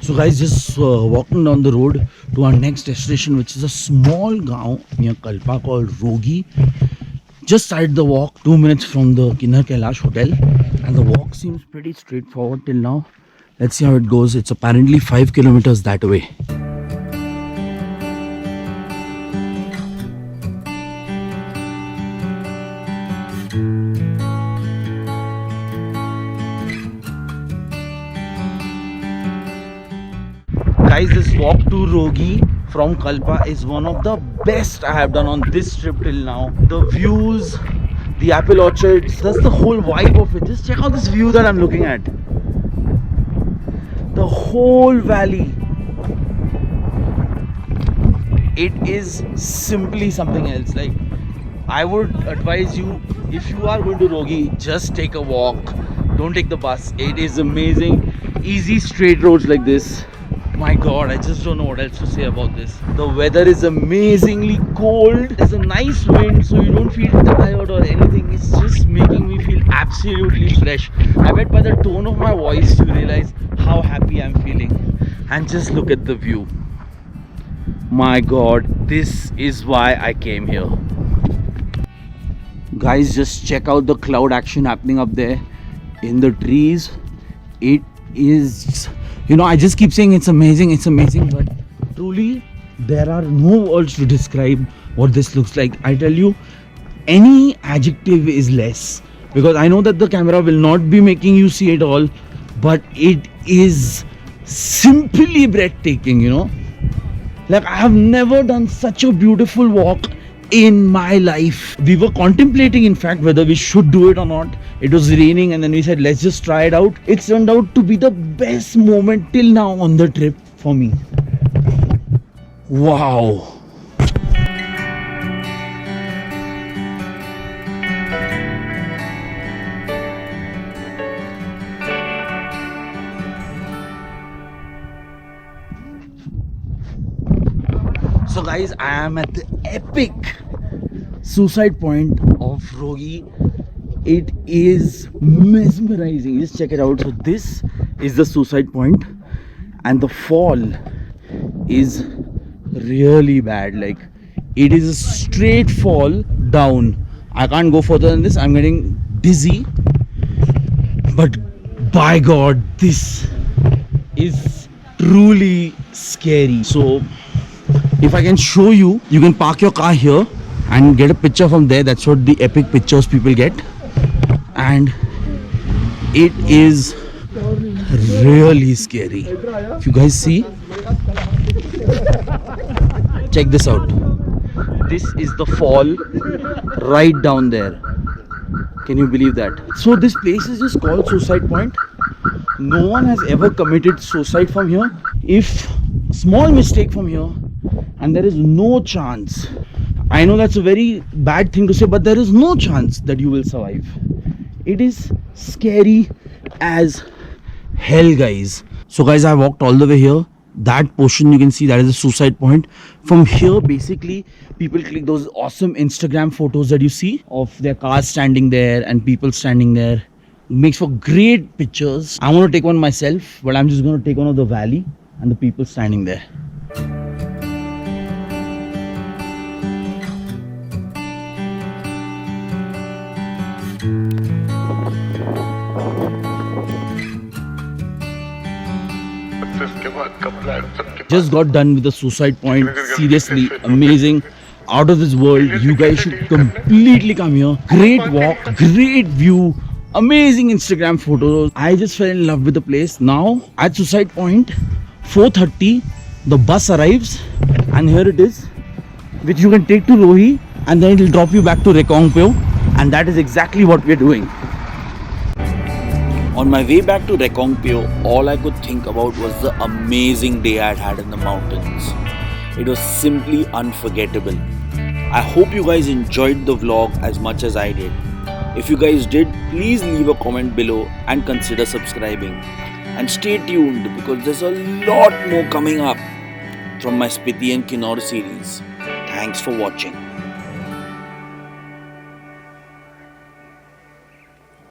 So guys, just walking down the road to our next destination, which is a small town near Kalpa called Roghi. Just started the walk, 2 minutes from the Kinnaur hotel, and the walk seems pretty straightforward till now. Let's see how it goes. It's apparently 5 kilometers that way. Guys, this walk to Roghi from Kalpa is one of the best I have done on this trip till now. The views, the apple orchards, that's the whole vibe of it. Just check out this view that I'm looking at. The whole valley. It is simply something else. Like, I would advise you, if you are going to Roghi, just take a walk. Don't take the bus. It is amazing. Easy straight roads like this. My god, I just don't know what else to say about this. The weather is amazingly cold. There's a nice wind, so you don't feel tired or anything. It's just making me feel absolutely fresh. I bet by the tone of my voice you realize how happy I'm feeling. And just look at the view. My god, this is why I came here. Guys, just check out the cloud action happening up there in the trees. It is, you know, I just keep saying it's amazing, but truly there are no words to describe what this looks like. I tell you, any adjective is less, because I know that the camera will not be making you see it all, but it is simply breathtaking, you know. Like, I have never done such a beautiful walk in my life. We were contemplating, in fact, whether we should do it or not. It was raining and then we said, let's just try it out. It turned out to be the best moment till now on the trip for me. Wow. So guys, I am at the epic suicide point of Roghi. It is mesmerizing. Just check it out. So this is the suicide point, and the fall is really bad. Like, it is a straight fall down. I can't go further than this. I'm getting dizzy. But by God, this is truly scary. So if I can show you, you can park your car here and get a picture from there. That's what the epic pictures people get. And it is really scary. If you guys see, check this out. This is the fall right down there. Can you believe that? So this place is just called Suicide Point. No one has ever committed suicide from here. If small mistake from here, and there is no chance, I know that's a very bad thing to say, but there is no chance that you will survive. It is scary as hell, guys. So guys, I walked all the way here. That portion you can see, that is a suicide point. From here, basically, people click those awesome Instagram photos that you see of their cars standing there and people standing there. It makes for great pictures. I want to take one myself, but I'm just going to take one of the valley and the people standing there. Just got done with the suicide point. Seriously, amazing, out of this world. You guys should completely come here. Great walk, great view, amazing Instagram photos. I just fell in love with the place. Now at suicide point, 4:30, the bus arrives, and here it is, which you can take to Roghi, and then it will drop you back to Rekongpyo, and that is exactly what we are doing. On my way back to Rekongpyo, all I could think about was the amazing day I had in the mountains. It was simply unforgettable. I hope you guys enjoyed the vlog as much as I did. If you guys did, please leave a comment below and consider subscribing. And stay tuned, because there's a lot more coming up from my Spiti and Kinnaur series. Thanks for watching.